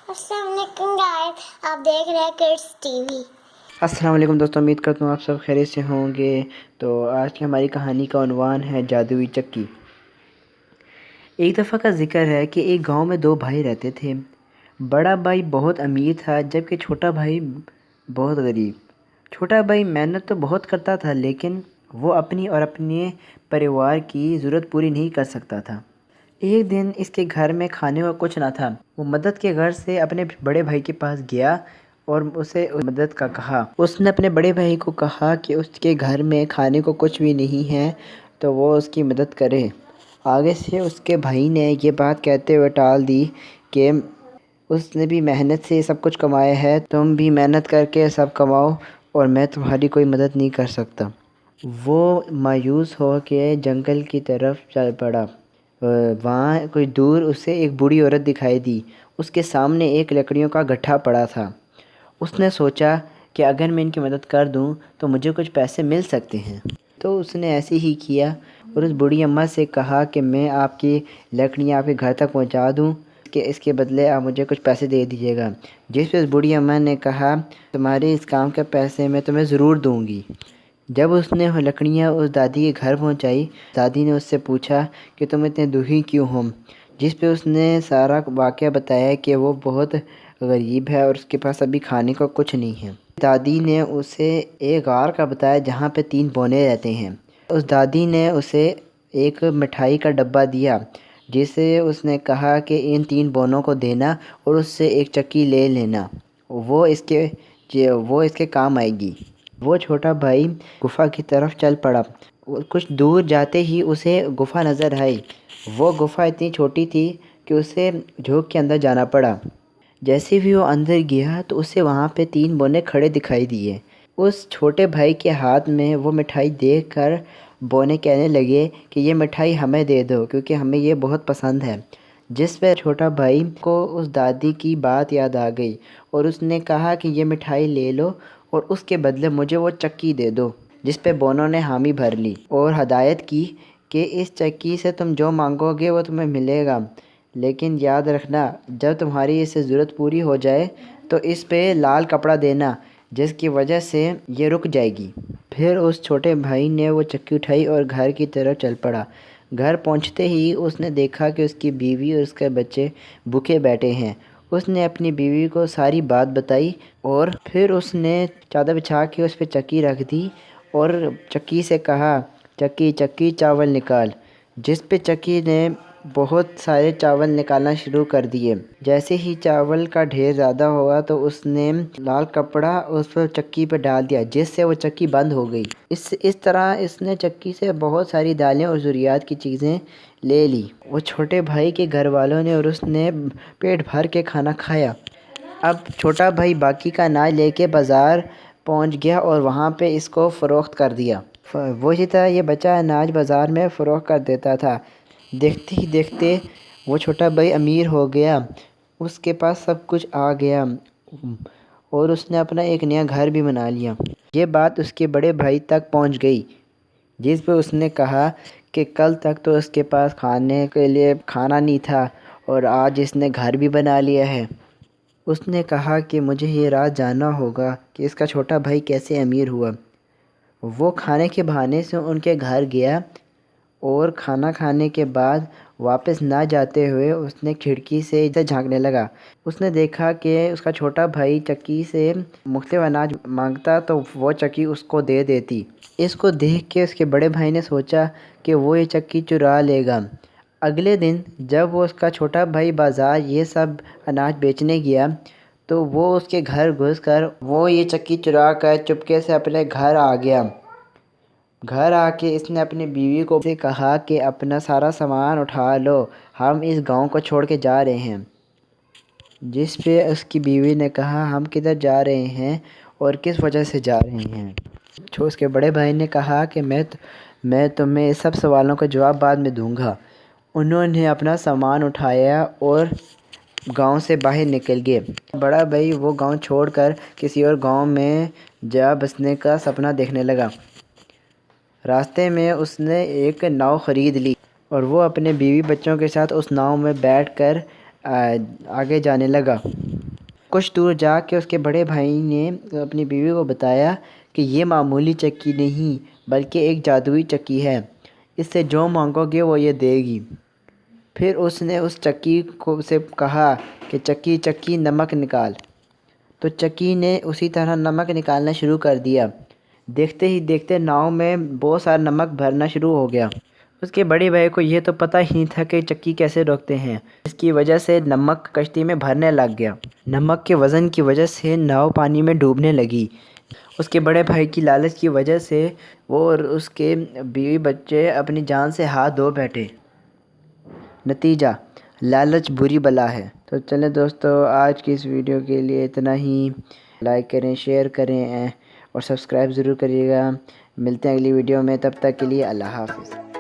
السلام علیکم گائز، آپ دیکھ رہے ہیں کڈس ٹی وی۔ السلام علیکم دوستوں، امید کرتا ہوں آپ سب خیریت سے ہوں گے۔ تو آج کی ہماری کہانی کا عنوان ہے جادوئی چکی۔ ایک دفعہ کا ذکر ہے کہ ایک گاؤں میں 2 بھائی رہتے تھے۔ بڑا بھائی بہت امیر تھا جبکہ چھوٹا بھائی بہت غریب۔ چھوٹا بھائی محنت تو بہت کرتا تھا لیکن وہ اپنی اور اپنے پریوار کی ضرورت پوری نہیں کر سکتا تھا۔ ایک دن اس کے گھر میں کھانے کو کچھ نہ تھا۔ وہ مدد کے غرض سے اپنے بڑے بھائی کے پاس گیا اور اسے مدد کا کہا۔ اس نے اپنے بڑے بھائی کو کہا کہ اس کے گھر میں کھانے کو کچھ بھی نہیں ہے تو وہ اس کی مدد کرے۔ آگے سے اس کے بھائی نے یہ بات کہتے ہوئے ٹال دی کہ اس نے بھی محنت سے سب کچھ کمایا ہے، تم بھی محنت کر کے سب کماؤ اور میں تمہاری کوئی مدد نہیں کر سکتا۔ وہ مایوس ہو کے جنگل کی طرف چل پڑا۔ وہاں کچھ دور اسے ایک بوڑھی عورت دکھائی دی۔ اس کے سامنے ایک لکڑیوں کا گٹھا پڑا تھا۔ اس نے سوچا کہ اگر میں ان کی مدد کر دوں تو مجھے کچھ پیسے مل سکتے ہیں۔ تو اس نے ایسے ہی کیا اور اس بوڑھی اماں سے کہا کہ میں آپ کی لکڑیاں آپ کے گھر تک پہنچا دوں کہ اس کے بدلے آپ مجھے کچھ پیسے دے دیجیے گا۔ جس پہ اس بوڑھی اماں نے کہا تمہارے اس کام کے پیسے میں تمہیں ضرور دوں گی۔ جب اس نے وہ لکڑیاں اس دادی کے گھر پہنچائی، دادی نے اس سے پوچھا کہ تم اتنے دکھی کیوں ہو؟ جس پہ اس نے سارا واقعہ بتایا کہ وہ بہت غریب ہے اور اس کے پاس ابھی کھانے کو کچھ نہیں ہے۔ دادی نے اسے ایک غار کا بتایا جہاں پہ 3 بونے رہتے ہیں۔ اس دادی نے اسے ایک مٹھائی کا ڈبہ دیا جسے اس نے کہا کہ ان 3 بونوں کو دینا اور اس سے ایک چکی لے لینا، وہ اس کے کام آئے گی۔ وہ چھوٹا بھائی گفا کی طرف چل پڑا۔ کچھ دور جاتے ہی اسے گفا نظر آئی۔ وہ گفا اتنی چھوٹی تھی کہ اسے جھوک کے اندر جانا پڑا۔ جیسے بھی وہ اندر گیا تو اسے وہاں پہ 3 بونے کھڑے دکھائی دیے۔ اس چھوٹے بھائی کے ہاتھ میں وہ مٹھائی دیکھ کر بونے کہنے لگے کہ یہ مٹھائی ہمیں دے دو کیونکہ ہمیں یہ بہت پسند ہے۔ جس پہ چھوٹا بھائی کو اس دادی کی بات یاد آ گئی اور اس نے کہا کہ یہ مٹھائی لے لو اور اس کے بدلے مجھے وہ چکی دے دو۔ جس پہ بونوں نے حامی بھر لی اور ہدایت کی کہ اس چکی سے تم جو مانگو گے وہ تمہیں ملے گا، لیکن یاد رکھنا جب تمہاری اس سے ضرورت پوری ہو جائے تو اس پہ لال کپڑا دینا جس کی وجہ سے یہ رک جائے گی۔ پھر اس چھوٹے بھائی نے وہ چکی اٹھائی اور گھر کی طرف چل پڑا۔ گھر پہنچتے ہی اس نے دیکھا کہ اس کی بیوی اور اس کے بچے بھوکے بیٹھے ہیں۔ اس نے اپنی بیوی کو ساری بات بتائی اور پھر اس نے چادر بچھا کے اس پہ چکی رکھ دی اور چکی سے کہا چکی چکی چاول نکال۔ جس پہ چکی نے بہت سارے چاول نکالنا شروع کر دیے۔ جیسے ہی چاول کا ڈھیر زیادہ ہوا تو اس نے لال کپڑا اس پر چکی پہ ڈال دیا جس سے وہ چکی بند ہو گئی۔ اس طرح اس نے چکی سے بہت ساری دالیں اور ضروریات کی چیزیں لے لی۔ وہ چھوٹے بھائی کے گھر والوں نے اور اس نے پیٹ بھر کے کھانا کھایا۔ اب چھوٹا بھائی باقی کا اناج لے کے بازار پہنچ گیا اور وہاں پہ اس کو فروخت کر دیا۔ وہ اسی طرح یہ بچا اناج بازار میں فروخت کر دیتا تھا۔ دیکھتے ہی دیکھتے وہ چھوٹا بھائی امیر ہو گیا، اس کے پاس سب کچھ آ گیا اور اس نے اپنا ایک نیا گھر بھی بنا لیا۔ یہ بات اس کے بڑے بھائی تک پہنچ گئی جس پہ اس نے کہا کہ کل تک تو اس کے پاس کھانے کے لیے کھانا نہیں تھا اور آج اس نے گھر بھی بنا لیا ہے۔ اس نے کہا کہ مجھے یہ راز جاننا ہوگا کہ اس کا چھوٹا بھائی کیسے امیر ہوا۔ وہ کھانے کے بہانے سے ان کے گھر گیا اور کھانا کھانے کے بعد واپس نہ جاتے ہوئے اس نے کھڑکی سے ادھر جھانکنے لگا۔ اس نے دیکھا کہ اس کا چھوٹا بھائی چکی سے مختلف اناج مانگتا تو وہ چکی اس کو دے دیتی۔ اس کو دیکھ کے اس کے بڑے بھائی نے سوچا کہ وہ یہ چکی چرا لے گا۔ اگلے دن جب وہ اس کا چھوٹا بھائی بازار یہ سب اناج بیچنے گیا تو وہ اس کے گھر گھس کر وہ یہ چکی چرا کر چپکے سے اپنے گھر آ گیا۔ گھر آ کے اس نے اپنی بیوی کو کہا کہ اپنا سارا سامان اٹھا لو، ہم اس گاؤں کو چھوڑ کے جا رہے ہیں۔ جس پہ اس کی بیوی نے کہا ہم کدھر جا رہے ہیں اور کس وجہ سے جا رہے ہیں؟ اس کے بڑے بھائی نے کہا کہ میں تمہیں سب سوالوں کا جواب بعد میں دوں گا۔ انہوں نے اپنا سامان اٹھایا اور گاؤں سے باہر نکل گئے۔ بڑا بھائی وہ گاؤں چھوڑ کر کسی اور گاؤں میں جا بسنے کا سپنا دیکھنے لگا۔ راستے میں اس نے ایک ناؤ خرید لی اور وہ اپنے بیوی بچوں کے ساتھ اس ناؤ میں بیٹھ کر آگے جانے لگا۔ کچھ دور جا کے اس کے بڑے بھائی نے اپنی بیوی کو بتایا کہ یہ معمولی چکی نہیں بلکہ ایک جادوئی چکی ہے، اس سے جو مانگو گے وہ یہ دے گی۔ پھر اس نے اس چکی کو سے کہا کہ چکی چکی نمک نکال، تو چکی نے اسی طرح نمک نکالنا شروع کر دیا۔ دیکھتے ہی دیکھتے ناؤ میں بہت سارا نمک بھرنا شروع ہو گیا۔ اس کے بڑے بھائی کو یہ تو پتہ ہی نہیں تھا کہ چکی کیسے روکتے ہیں، اس کی وجہ سے نمک کشتی میں بھرنے لگ گیا۔ نمک کے وزن کی وجہ سے ناؤ پانی میں ڈوبنے لگی۔ اس کے بڑے بھائی کی لالچ کی وجہ سے وہ اور اس کے بیوی بچے اپنی جان سے ہاتھ دھو بیٹھے۔ نتیجہ، لالچ بری بلا ہے۔ تو چلیں دوستو، آج کی اس ویڈیو کے لیے اتنا ہی۔ لائک کریں، شیئر کریں اور سبسکرائب ضرور کریے گا۔ ملتے ہیں اگلی ویڈیو میں، تب تک کے لیے اللہ حافظ۔